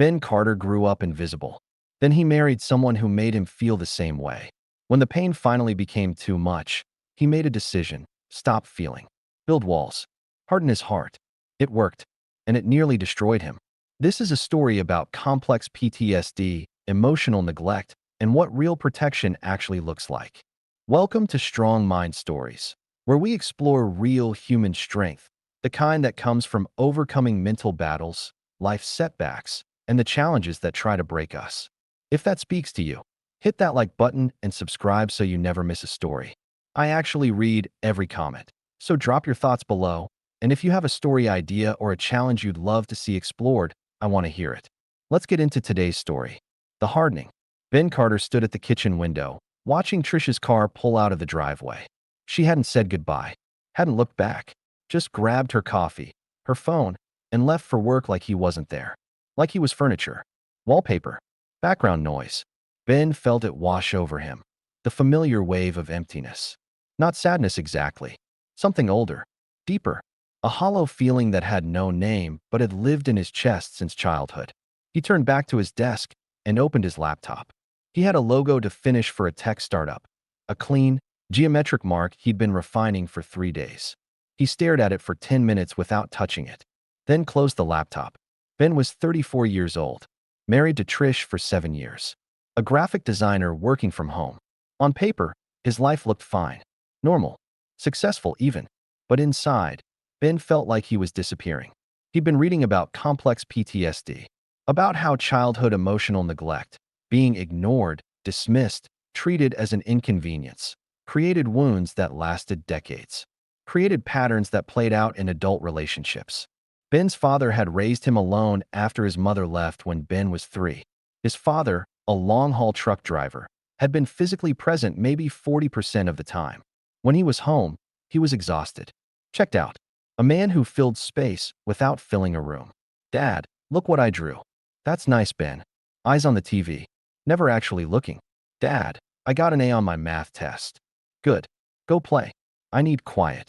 Ben Carter grew up invisible. Then he married someone who made him feel the same way. When the pain finally became too much, he made a decision: stop feeling, build walls, harden his heart. It worked, and it nearly destroyed him. This is a story about complex PTSD, emotional neglect, and what real protection actually looks like. Welcome to Strong Mind Stories, where we explore real human strength, the kind that comes from overcoming mental battles, life setbacks, and the challenges that try to break us. If that speaks to you, hit that like button and subscribe so you never miss a story. I actually read every comment, so drop your thoughts below, and if you have a story idea or a challenge you'd love to see explored, I want to hear it. Let's get into today's story. The hardening. Ben Carter stood at the kitchen window, watching Trisha's car pull out of the driveway. She hadn't said goodbye, hadn't looked back, just grabbed her coffee, her phone, and left for work like he wasn't there. Like he was furniture, wallpaper, background noise. Ben felt it wash over him, the familiar wave of emptiness. Not sadness exactly, something older, deeper, a hollow feeling that had no name but had lived in his chest since childhood. He turned back to his desk and opened his laptop. He had a logo to finish for a tech startup, a clean, geometric mark he'd been refining for 3 days. He stared at it for 10 minutes without touching it, then closed the laptop. Ben was 34 years old, married to Trish for 7 years, a graphic designer working from home. On paper, his life looked fine, normal, successful even, but inside, Ben felt like he was disappearing. He'd been reading about complex PTSD, about how childhood emotional neglect, being ignored, dismissed, treated as an inconvenience, created wounds that lasted decades, created patterns that played out in adult relationships. Ben's father had raised him alone after his mother left when Ben was 3. His father, a long-haul truck driver, had been physically present maybe 40% of the time. When he was home, he was exhausted, checked out, a man who filled space without filling a room. "Dad, look what I drew." "That's nice, Ben." Eyes on the TV, never actually looking. "Dad, I got an A on my math test." "Good. Go play." "I need quiet."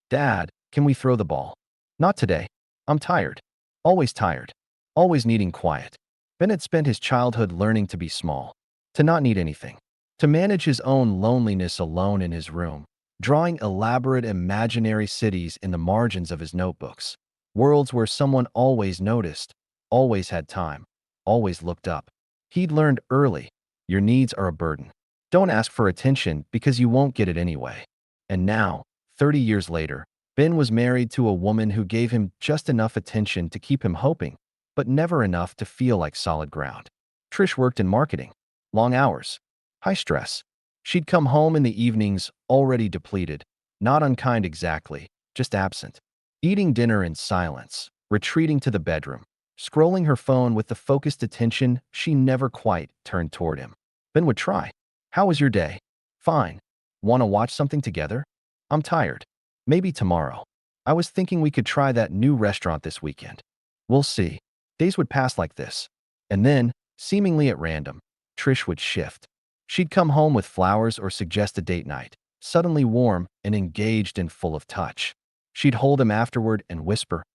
"Dad, can we throw the ball?" "Not today. I'm tired." Always tired. Always needing quiet. Ben had spent his childhood learning to be small, to not need anything, to manage his own loneliness alone in his room, drawing elaborate imaginary cities in the margins of his notebooks, worlds where someone always noticed, always had time, always looked up. He'd learned early, your needs are a burden. Don't ask for attention because you won't get it anyway. And now, 30 years later, Ben was married to a woman who gave him just enough attention to keep him hoping, but never enough to feel like solid ground. Trish worked in marketing. Long hours. High stress. She'd come home in the evenings already depleted, not unkind exactly, just absent. Eating dinner in silence, retreating to the bedroom, scrolling her phone with the focused attention she never quite turned toward him. Ben would try. "How was your day?" "Fine." "Want to watch something together?" "I'm tired." "Maybe tomorrow." "I was thinking we could try that new restaurant this weekend." "We'll see." Days would pass like this. And then, seemingly at random, Trish would shift. She'd come home with flowers or suggest a date night, suddenly warm and engaged and full of touch. She'd hold him afterward and whisper,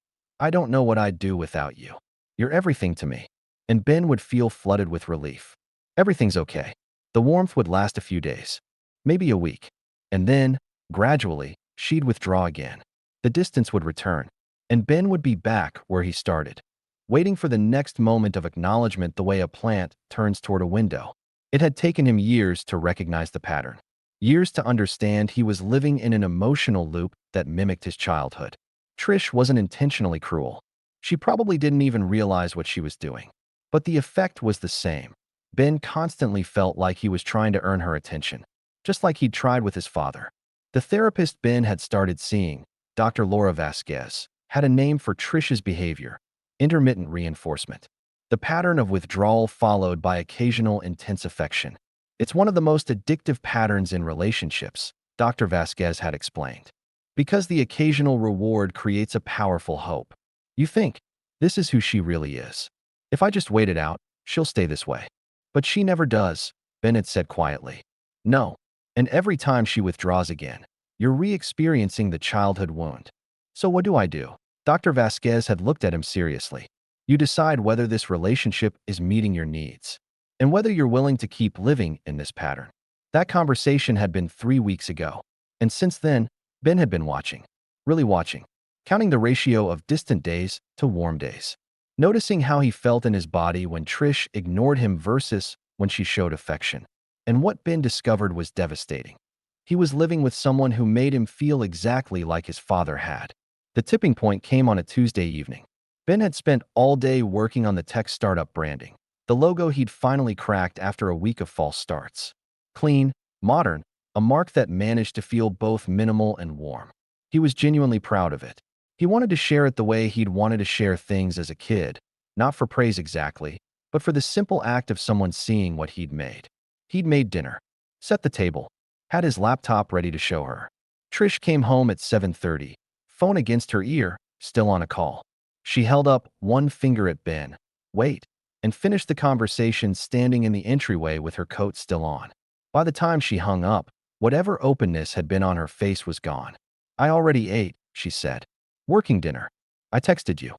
"I don't know what I'd do without you. You're everything to me." And Ben would feel flooded with relief. Everything's okay. The warmth would last a few days, maybe a week. And then, gradually, she'd withdraw again. The distance would return, and Ben would be back where he started, waiting for the next moment of acknowledgement the way a plant turns toward a window. It had taken him years to recognize the pattern, years to understand he was living in an emotional loop that mimicked his childhood. Trish wasn't intentionally cruel. She probably didn't even realize what she was doing. But the effect was the same. Ben constantly felt like he was trying to earn her attention, just like he'd tried with his father. The therapist Ben had started seeing, Dr. Laura Vasquez, had a name for Trish's behavior: intermittent reinforcement. The pattern of withdrawal followed by occasional intense affection. It's one of the most addictive patterns in relationships, Dr. Vasquez had explained, because the occasional reward creates a powerful hope. You think, "This is who she really is. If I just wait it out, she'll stay this way." But she never does, Ben had said quietly. "No. And every time she withdraws again, you're re-experiencing the childhood wound." "So what do I do?" Dr. Vasquez had looked at him seriously. You decide whether this relationship is meeting your needs and whether you're willing to keep living in this pattern. That conversation had been 3 weeks ago, and since then, Ben had been watching, really watching, counting the ratio of distant days to warm days, noticing how he felt in his body when Trish ignored him versus when she showed affection. And what Ben discovered was devastating. He was living with someone who made him feel exactly like his father had. The tipping point came on a Tuesday evening. Ben had spent all day working on the tech startup branding, the logo he'd finally cracked after a week of false starts. Clean, modern, a mark that managed to feel both minimal and warm. He was genuinely proud of it. He wanted to share it the way he'd wanted to share things as a kid, not for praise exactly, but for the simple act of someone seeing what he'd made. He'd made dinner, set the table, had his laptop ready to show her. Trish came home at 7:30, phone against her ear, still on a call. She held up one finger at Ben, wait, and finished the conversation standing in the entryway with her coat still on. By the time she hung up, whatever openness had been on her face was gone. I already ate, she said. Working dinner. I texted you.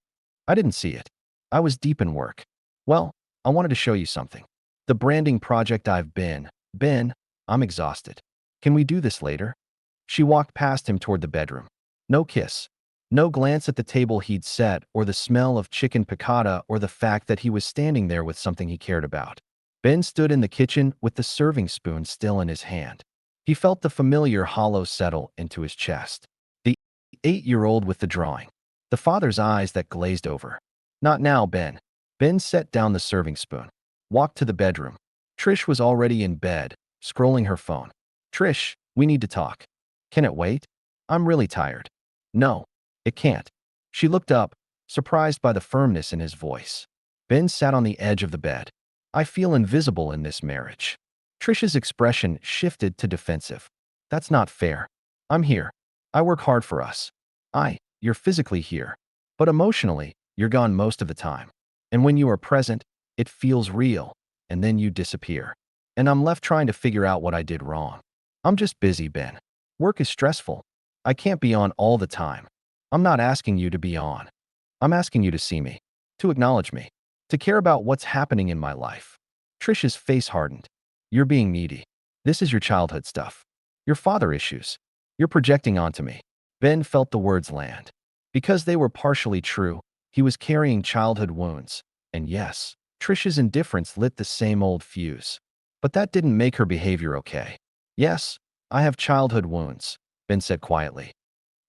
I didn't see it. I was deep in work. Well, I wanted to show you something. The branding project I've been. Ben, I'm exhausted. Can we do this later? She walked past him toward the bedroom. No kiss. No glance at the table he'd set, or the smell of chicken piccata, or the fact that he was standing there with something he cared about. Ben stood in the kitchen with the serving spoon still in his hand. He felt the familiar hollow settle into his chest. The 8-year-old with the drawing. The father's eyes that glazed over. Not now, Ben. Ben set down the serving spoon. Walked to the bedroom. Trish was already in bed, scrolling her phone. Trish, we need to talk. Can it wait? I'm really tired. No. It can't. She looked up, surprised by the firmness in his voice. Ben sat on the edge of the bed. I feel invisible in this marriage. Trish's expression shifted to defensive. That's not fair. I'm here. I work hard for us. You're physically here. But emotionally, you're gone most of the time. And when you are present, it feels real, and then you disappear. And I'm left trying to figure out what I did wrong. I'm just busy, Ben. Work is stressful. I can't be on all the time. I'm not asking you to be on. I'm asking you to see me, to acknowledge me, to care about what's happening in my life. Trish's face hardened. You're being needy. This is your childhood stuff. Your father issues. You're projecting onto me. Ben felt the words land. Because they were partially true, he was carrying childhood wounds. And yes, Trish's indifference lit the same old fuse. But that didn't make her behavior okay. Yes, I have childhood wounds, Ben said quietly.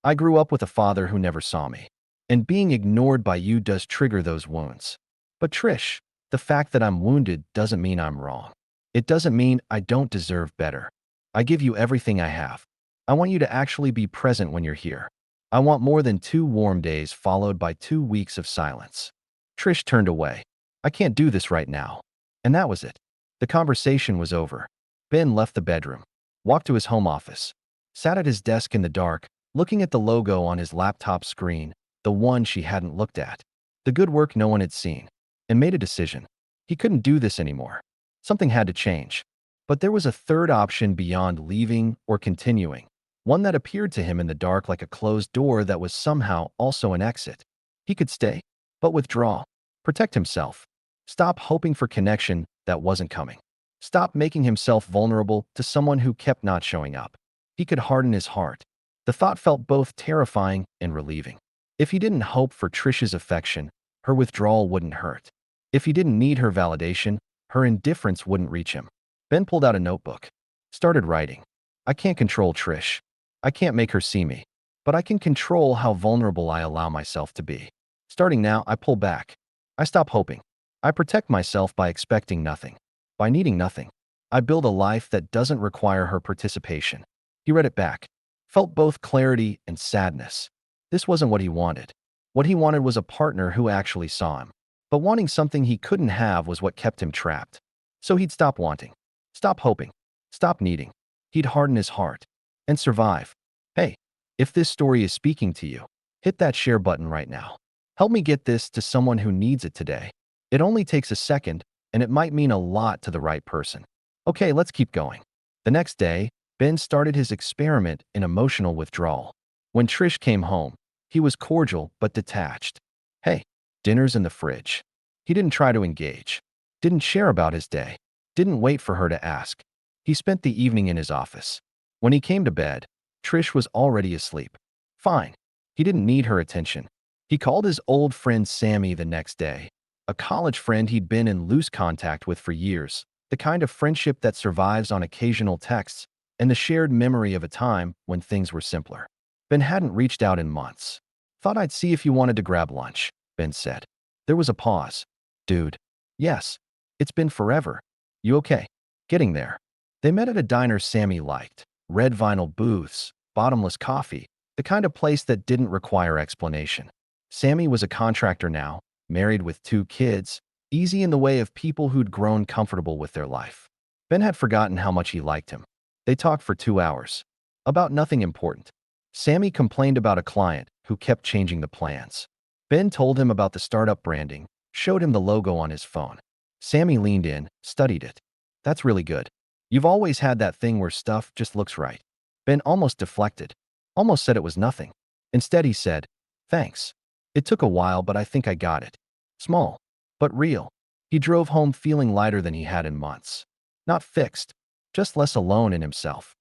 I grew up with a father who never saw me. And being ignored by you does trigger those wounds. But Trish, the fact that I'm wounded doesn't mean I'm wrong. It doesn't mean I don't deserve better. I give you everything I have. I want you to actually be present when you're here. I want more than 2 warm days followed by 2 weeks of silence. Trish turned away. I can't do this right now. And that was it. The conversation was over. Ben left the bedroom, walked to his home office, sat at his desk in the dark, looking at the logo on his laptop screen, the one she hadn't looked at, the good work no one had seen, and made a decision. He couldn't do this anymore. Something had to change. But there was a third option beyond leaving or continuing, one that appeared to him in the dark like a closed door that was somehow also an exit. He could stay, but withdraw, protect himself, stop hoping for connection that wasn't coming, stop making himself vulnerable to someone who kept not showing up. He could harden his heart. The thought felt both terrifying and relieving. If he didn't hope for Trish's affection, her withdrawal wouldn't hurt. If he didn't need her validation, her indifference wouldn't reach him. Ben pulled out a notebook, started writing. I can't control Trish. I can't make her see me. But I can control how vulnerable I allow myself to be. Starting now, I pull back. I stop hoping. I protect myself by expecting nothing, by needing nothing. I build a life that doesn't require her participation. He read it back. Felt both clarity and sadness. This wasn't what he wanted. What he wanted was a partner who actually saw him. But wanting something he couldn't have was what kept him trapped. So he'd stop wanting, stop hoping, stop needing. He'd harden his heart and survive. Hey, if this story is speaking to you, hit that share button right now. Help me get this to someone who needs it today. It only takes a second, and it might mean a lot to the right person. Okay, let's keep going. The next day, Ben started his experiment in emotional withdrawal. When Trish came home, he was cordial but detached. Hey, Dinners in the fridge. He didn't try to engage. Didn't share about his day. Didn't wait for her to ask. He spent the evening in his office. When he came to bed, Trish was already asleep. Fine. He didn't need her attention. He called his old friend Sammy the next day, a college friend he'd been in loose contact with for years, the kind of friendship that survives on occasional texts and the shared memory of a time when things were simpler. Ben hadn't reached out in months. Thought I'd see if you wanted to grab lunch, Ben said. There was a pause. Dude. Yes. It's been forever. You okay? Getting there. They met at a diner Sammy liked. Red vinyl booths, bottomless coffee, the kind of place that didn't require explanation. Sammy was a contractor now, married with 2 kids, easy in the way of people who'd grown comfortable with their life. Ben had forgotten how much he liked him. They talked for 2 hours. About nothing important. Sammy complained about a client who kept changing the plans. Ben told him about the startup branding, showed him the logo on his phone. Sammy leaned in, studied it. That's really good. You've always had that thing where stuff just looks right. Ben almost deflected. Almost said it was nothing. Instead, he said, thanks. It took a while, but I think I got it. Small, but real. He drove home feeling lighter than he had in months. Not fixed, just less alone in himself.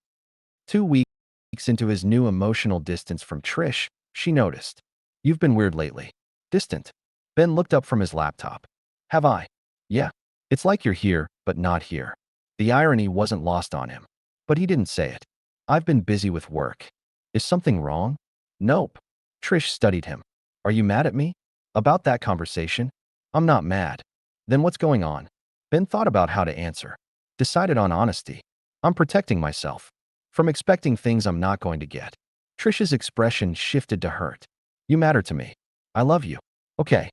2 weeks into his new emotional distance from Trish, she noticed. You've been weird lately. Distant. Ben looked up from his laptop. Have I? Yeah. It's like you're here, but not here. The irony wasn't lost on him. But he didn't say it. I've been busy with work. Is something wrong? Nope. Trish studied him. Are you mad at me? About that conversation? I'm not mad. Then what's going on? Ben thought about how to answer. Decided on honesty. I'm protecting myself from expecting things I'm not going to get. Trish's expression shifted to hurt. You matter to me. I love you. Okay.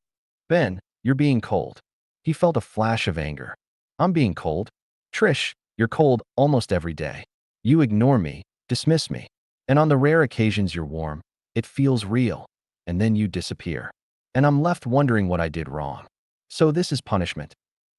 Ben, you're being cold. He felt a flash of anger. I'm being cold? Trish, you're cold almost every day. You ignore me, dismiss me. And on the rare occasions you're warm, it feels real. And then you disappear. And I'm left wondering what I did wrong. So this is punishment.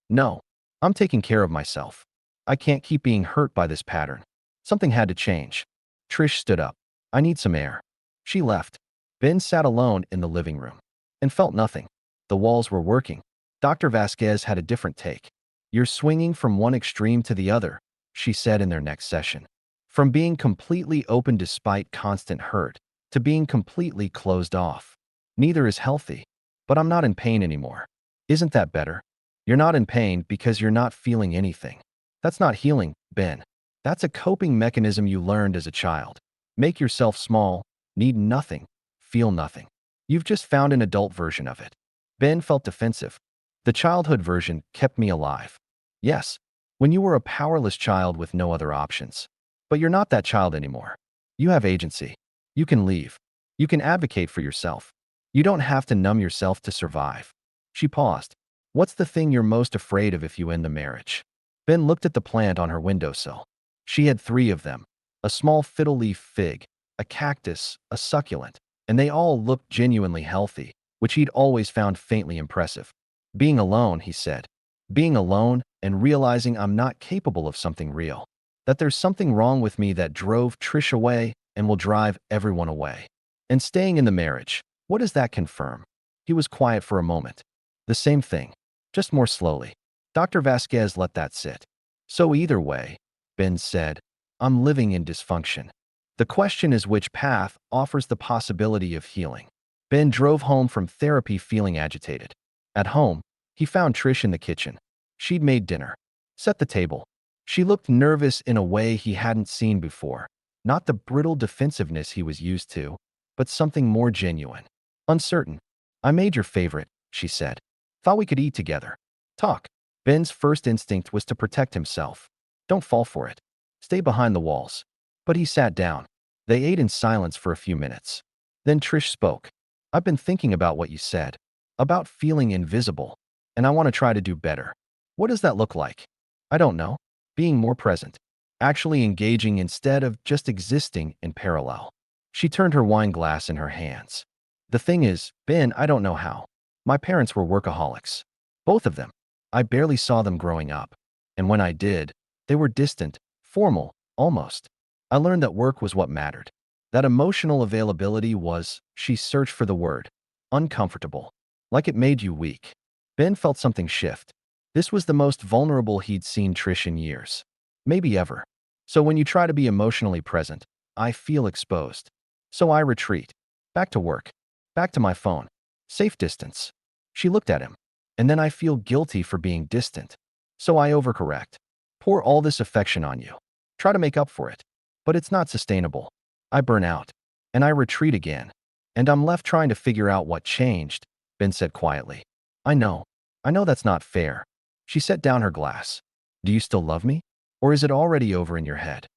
No. I'm taking care of myself. I can't keep being hurt by this pattern. Something had to change. Trish stood up. I need some air. She left. Ben sat alone in the living room and felt nothing. The walls were working. Dr. Vasquez had a different take. You're swinging from one extreme to the other, she said in their next session. From being completely open despite constant hurt to being completely closed off. Neither is healthy. But I'm not in pain anymore. Isn't that better? You're not in pain because you're not feeling anything. That's not healing, Ben. That's a coping mechanism you learned as a child. Make yourself small, need nothing, feel nothing. You've just found an adult version of it. Ben felt defensive. The childhood version kept me alive. Yes, when you were a powerless child with no other options. But you're not that child anymore. You have agency. You can leave. You can advocate for yourself. You don't have to numb yourself to survive. She paused. What's the thing you're most afraid of if you end the marriage? Ben looked at the plant on her windowsill. She had 3 of them. A small fiddle-leaf fig, a cactus, a succulent, and they all looked genuinely healthy, which he'd always found faintly impressive. Being alone, he said. Being alone and realizing I'm not capable of something real. That there's something wrong with me that drove Trish away and will drive everyone away. And staying in the marriage, what does that confirm? He was quiet for a moment. The same thing, just more slowly. Dr. Vasquez let that sit. So either way, Ben said, I'm living in dysfunction. The question is which path offers the possibility of healing. Ben drove home from therapy feeling agitated. At home, he found Trish in the kitchen. She'd made dinner. Set the table. She looked nervous in a way he hadn't seen before. Not the brittle defensiveness he was used to, but something more genuine. Uncertain. I made your favorite, she said. Thought we could eat together. Talk. Ben's first instinct was to protect himself. Don't fall for it. Stay behind the walls. But he sat down. They ate in silence for a few minutes. Then Trish spoke. I've been thinking about what you said. About feeling invisible. And I want to try to do better. What does that look like? I don't know. Being more present. Actually engaging instead of just existing in parallel. She turned her wine glass in her hands. The thing is, Ben, I don't know how. My parents were workaholics. Both of them. I barely saw them growing up. And when I did, they were distant, formal, almost. I learned that work was what mattered. That emotional availability was, she searched for the word, uncomfortable. like it made you weak. Ben felt something shift. This was the most vulnerable he'd seen Trish in years. Maybe ever. So when you try to be emotionally present, I feel exposed. So I retreat. Back to work. Back to my phone. Safe distance. She looked at him. And then I feel guilty for being distant. So I overcorrect. Pour all this affection on you. Try to make up for it. But it's not sustainable. I burn out. And I retreat again. And I'm left trying to figure out what changed, Ben said quietly. I know. I know that's not fair. She set down her glass. Do you still love me? Or is it already over in your head?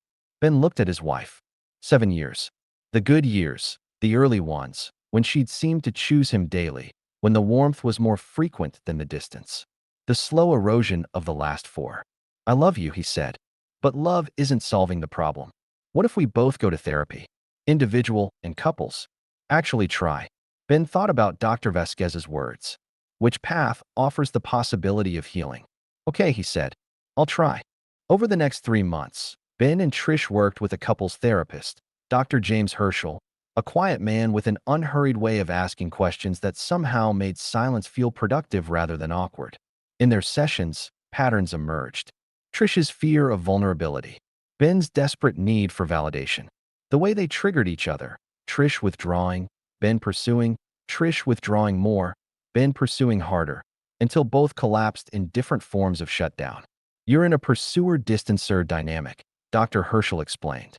Ben looked at his wife. 7 years. The good years, the early ones, when she'd seemed to choose him daily, when the warmth was more frequent than the distance. The slow erosion of the last 4. I love you, he said. But love isn't solving the problem. What if we both go to therapy? Individual and couples. Actually try. Ben thought about Dr. Vasquez's words. Which path offers the possibility of healing? Okay, he said. I'll try. Over the next 3 months, Ben and Trish worked with a couples therapist, Dr. James Herschel, a quiet man with an unhurried way of asking questions that somehow made silence feel productive rather than awkward. In their sessions, patterns emerged. Trish's fear of vulnerability. Ben's desperate need for validation. The way they triggered each other. Trish withdrawing, Ben pursuing, Trish withdrawing more, Ben pursuing harder, until both collapsed in different forms of shutdown. You're in a pursuer-distancer dynamic, Dr. Herschel explained.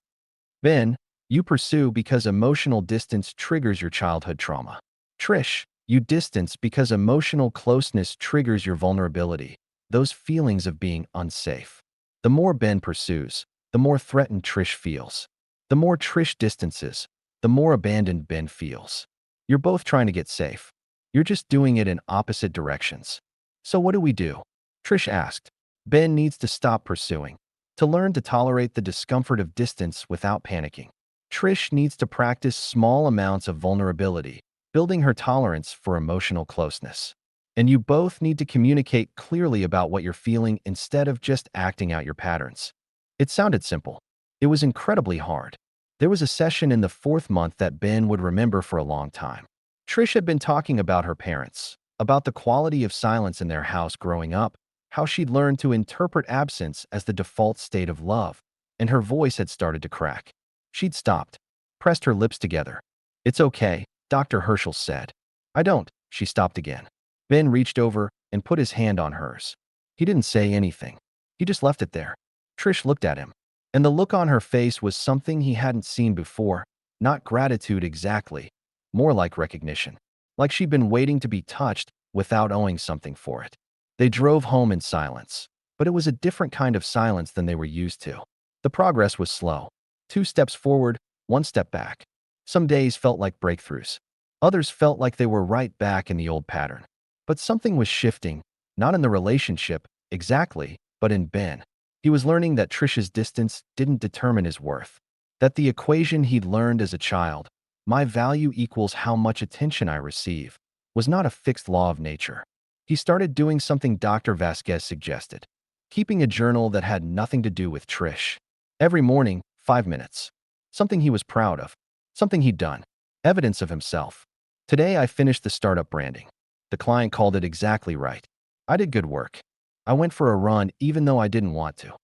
Ben, you pursue because emotional distance triggers your childhood trauma. Trish, you distance because emotional closeness triggers your vulnerability, those feelings of being unsafe. The more Ben pursues, the more threatened Trish feels. The more Trish distances, the more abandoned Ben feels. You're both trying to get safe. You're just doing it in opposite directions. So what do we do? Trish asked. Ben needs to stop pursuing, to learn to tolerate the discomfort of distance without panicking. Trish needs to practice small amounts of vulnerability, building her tolerance for emotional closeness. And you both need to communicate clearly about what you're feeling instead of just acting out your patterns. It sounded simple. It was incredibly hard. There was a session in the 4th month that Ben would remember for a long time. Trish had been talking about her parents, about the quality of silence in their house growing up, how she'd learned to interpret absence as the default state of love, and her voice had started to crack. She'd stopped, pressed her lips together. It's okay, Dr. Herschel said. I don't. She stopped again. Ben reached over and put his hand on hers. He didn't say anything. He just left it there. Trish looked at him, and the look on her face was something he hadn't seen before, not gratitude exactly, more like recognition, like she'd been waiting to be touched without owing something for it. They drove home in silence, but it was a different kind of silence than they were used to. The progress was slow. 2 steps forward, 1 step back. Some days felt like breakthroughs. Others felt like they were right back in the old pattern. But something was shifting, not in the relationship, exactly, but in Ben. He was learning that Trish's distance didn't determine his worth. That the equation he'd learned as a child, my value equals how much attention I receive, was not a fixed law of nature. He started doing something Dr. Vasquez suggested, keeping a journal that had nothing to do with Trish. Every morning, 5 minutes. Something he was proud of. Something he'd done. Evidence of himself. Today I finished the startup branding. The client called it exactly right. I did good work. I went for a run even though I didn't want to.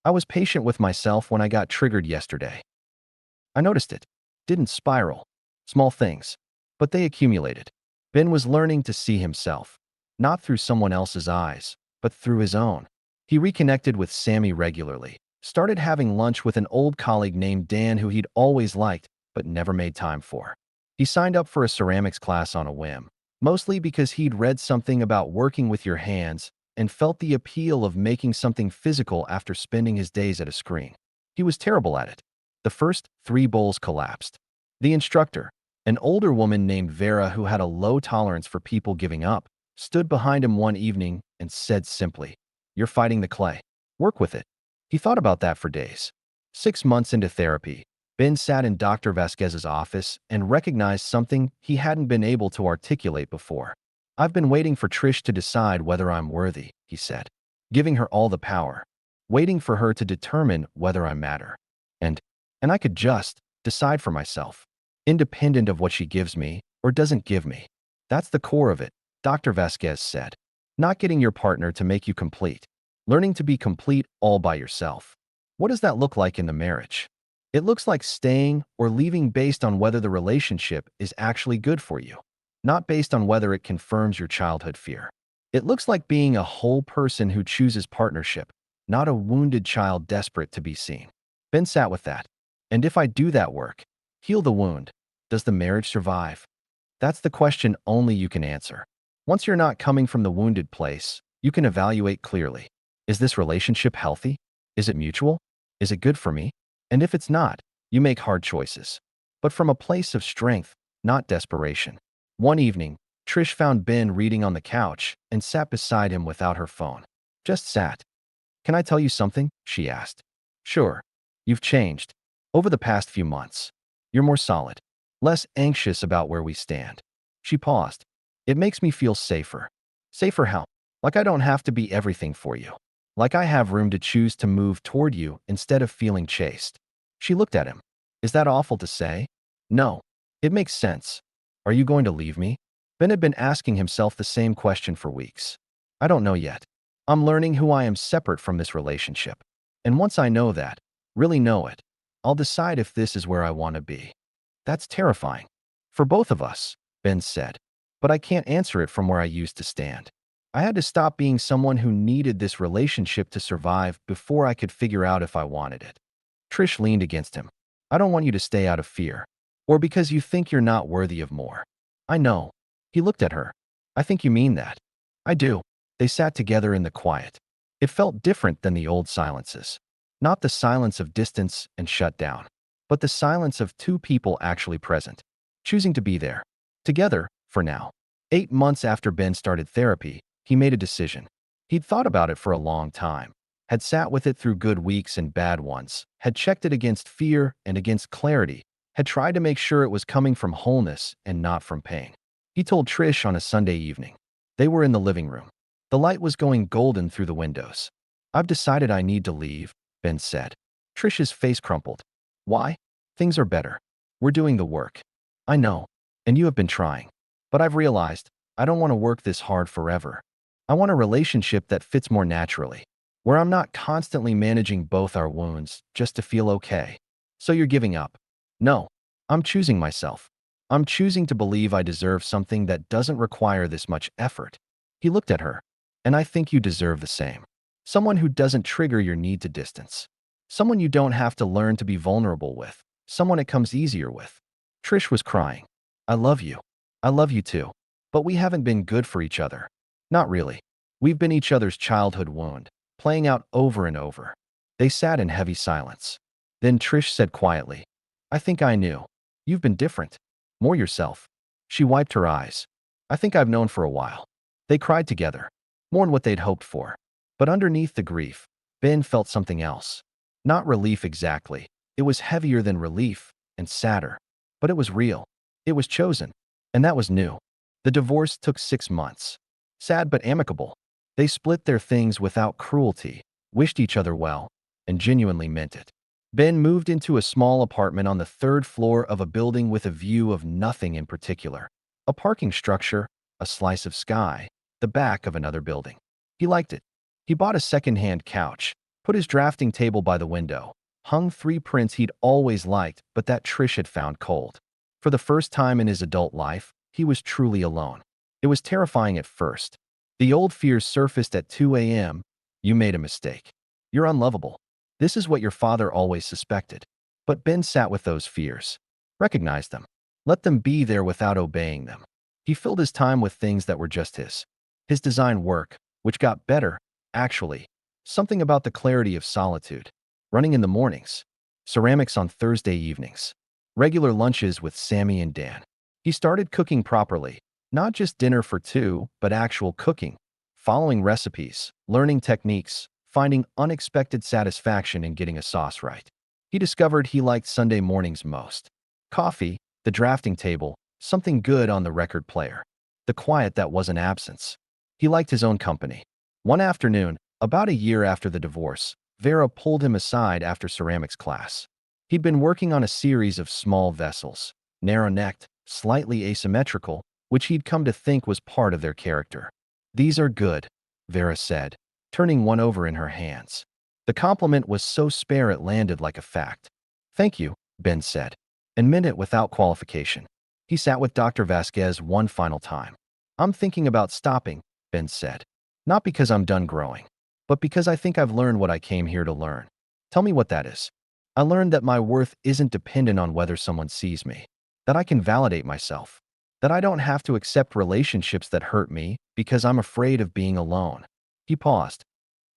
I was patient with myself when I got triggered yesterday. I noticed it. Didn't spiral. Small things. But they accumulated. Ben was learning to see himself, not through someone else's eyes, but through his own. He reconnected with Sammy regularly, started having lunch with an old colleague named Dan who he'd always liked, but never made time for. He signed up for a ceramics class on a whim, mostly because he'd read something about working with your hands and felt the appeal of making something physical after spending his days at a screen. He was terrible at it. The first 3 bowls collapsed. The instructor, an older woman named Vera who had a low tolerance for people giving up, stood behind him one evening and said simply, "You're fighting the clay. Work with it." He thought about that for days. 6 months into therapy, Ben sat in Dr. Vasquez's office and recognized something he hadn't been able to articulate before. I've been waiting for Trish to decide whether I'm worthy, he said, giving her all the power, waiting for her to determine whether I matter. And I could just decide for myself, independent of what she gives me or doesn't give me. That's the core of it. Dr. Vasquez said. Not getting your partner to make you complete. Learning to be complete all by yourself. What does that look like in the marriage? It looks like staying or leaving based on whether the relationship is actually good for you, not based on whether it confirms your childhood fear. It looks like being a whole person who chooses partnership, not a wounded child desperate to be seen. Ben sat with that. And if I do that work, heal the wound, does the marriage survive? That's the question only you can answer. Once you're not coming from the wounded place, you can evaluate clearly. Is this relationship healthy? Is it mutual? Is it good for me? And if it's not, you make hard choices. But from a place of strength, not desperation. One evening, Trish found Ben reading on the couch and sat beside him without her phone. Just sat. Can I tell you something? She asked. Sure. You've changed. Over the past few months. You're more solid. Less anxious about where we stand. She paused. It makes me feel safer. Safer how? Like I don't have to be everything for you. Like I have room to choose to move toward you instead of feeling chased. She looked at him. Is that awful to say? No. It makes sense. Are you going to leave me? Ben had been asking himself the same question for weeks. I don't know yet. I'm learning who I am separate from this relationship. And once I know that, really know it, I'll decide if this is where I want to be. That's terrifying. For both of us, Ben said. But I can't answer it from where I used to stand. I had to stop being someone who needed this relationship to survive before I could figure out if I wanted it. Trish leaned against him. I don't want you to stay out of fear. Or because you think you're not worthy of more. I know. He looked at her. I think you mean that. I do. They sat together in the quiet. It felt different than the old silences. Not the silence of distance and shut down, but the silence of two people actually present, choosing to be there. Together, for now. 8 months after Ben started therapy, he made a decision. He'd thought about it for a long time, had sat with it through good weeks and bad ones, had checked it against fear and against clarity, had tried to make sure it was coming from wholeness and not from pain. He told Trish on a Sunday evening. They were in the living room. The light was going golden through the windows. I've decided I need to leave, Ben said. Trish's face crumpled. Why? Things are better. We're doing the work. I know. And you have been trying. But I've realized I don't want to work this hard forever. I want a relationship that fits more naturally, where I'm not constantly managing both our wounds just to feel okay. So you're giving up? No. I'm choosing myself. I'm choosing to believe I deserve something that doesn't require this much effort. He looked at her. And I think you deserve the same. Someone who doesn't trigger your need to distance. Someone you don't have to learn to be vulnerable with. Someone it comes easier with. Trish was crying. I love you. I love you too. But we haven't been good for each other. Not really. We've been each other's childhood wound, playing out over and over. They sat in heavy silence. Then Trish said quietly, I think I knew. You've been different. More yourself. She wiped her eyes. I think I've known for a while. They cried together. Mourned what they'd hoped for. But underneath the grief, Ben felt something else. Not relief exactly. It was heavier than relief and sadder. But it was real. It was chosen. And that was new. The divorce took 6 months. Sad but amicable. They split their things without cruelty, wished each other well, and genuinely meant it. Ben moved into a small apartment on the 3rd floor of a building with a view of nothing in particular. A parking structure, a slice of sky, the back of another building. He liked it. He bought a second-hand couch, put his drafting table by the window, hung 3 prints he'd always liked but that Trish had found cold. For the first time in his adult life, he was truly alone. It was terrifying at first. The old fears surfaced at 2 a.m. You made a mistake. You're unlovable. This is what your father always suspected. But Ben sat with those fears. Recognized them. Let them be there without obeying them. He filled his time with things that were just his. His design work, which got better, actually. Something about the clarity of solitude. Running in the mornings. Ceramics on Thursday evenings. Regular lunches with Sammy and Dan. He started cooking properly. Not just dinner for 2, but actual cooking. Following recipes, learning techniques, finding unexpected satisfaction in getting a sauce right. He discovered he liked Sunday mornings most. Coffee, the drafting table, something good on the record player. The quiet that wasn't absence. He liked his own company. One afternoon, about a year after the divorce, Vera pulled him aside after ceramics class. He'd been working on a series of small vessels, narrow-necked, slightly asymmetrical, which he'd come to think was part of their character. "These are good," Vera said, turning one over in her hands. The compliment was so spare it landed like a fact. "Thank you," Ben said, and meant it without qualification. He sat with Dr. Vasquez one final time. "I'm thinking about stopping," Ben said. "Not because I'm done growing, but because I think I've learned what I came here to learn." "Tell me what that is." "I learned that my worth isn't dependent on whether someone sees me, that I can validate myself, that I don't have to accept relationships that hurt me because I'm afraid of being alone." He paused.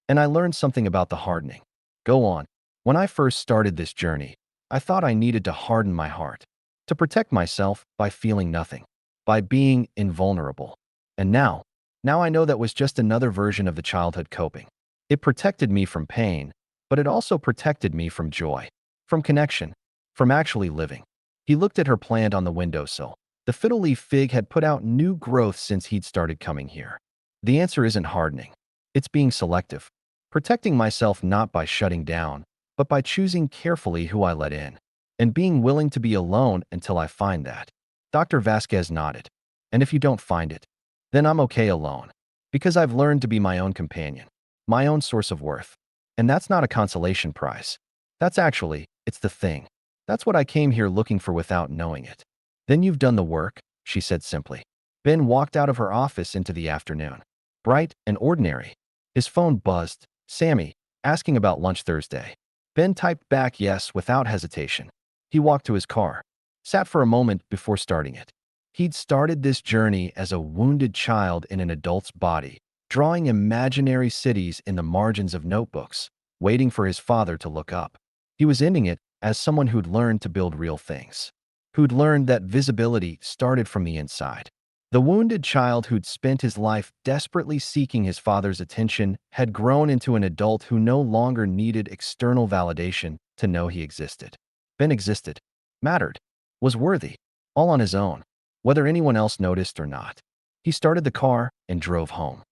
"And I learned something about the hardening." "Go on." "When I first started this journey, I thought I needed to harden my heart, to protect myself by feeling nothing, by being invulnerable. And now I know that was just another version of the childhood coping. It protected me from pain, but it also protected me from joy, from connection, from actually living." He looked at her plant on the windowsill. The fiddle-leaf fig had put out new growth since he'd started coming here. "The answer isn't hardening. It's being selective. Protecting myself not by shutting down, but by choosing carefully who I let in, and being willing to be alone until I find that." Dr. Vasquez nodded. "And if you don't find it, then I'm okay alone, because I've learned to be my own companion, my own source of worth. And that's not a consolation prize. It's the thing. That's what I came here looking for without knowing it." "Then you've done the work," she said simply. Ben walked out of her office into the afternoon. Bright and ordinary. His phone buzzed. "Sammy, asking about lunch Thursday." Ben typed back yes without hesitation. He walked to his car, sat for a moment before starting it. He'd started this journey as a wounded child in an adult's body, drawing imaginary cities in the margins of notebooks, waiting for his father to look up. He was ending it as someone who'd learned to build real things, who'd learned that visibility started from the inside. The wounded child who'd spent his life desperately seeking his father's attention had grown into an adult who no longer needed external validation to know he existed. Ben existed, mattered, was worthy, all on his own, whether anyone else noticed or not. He started the car and drove home.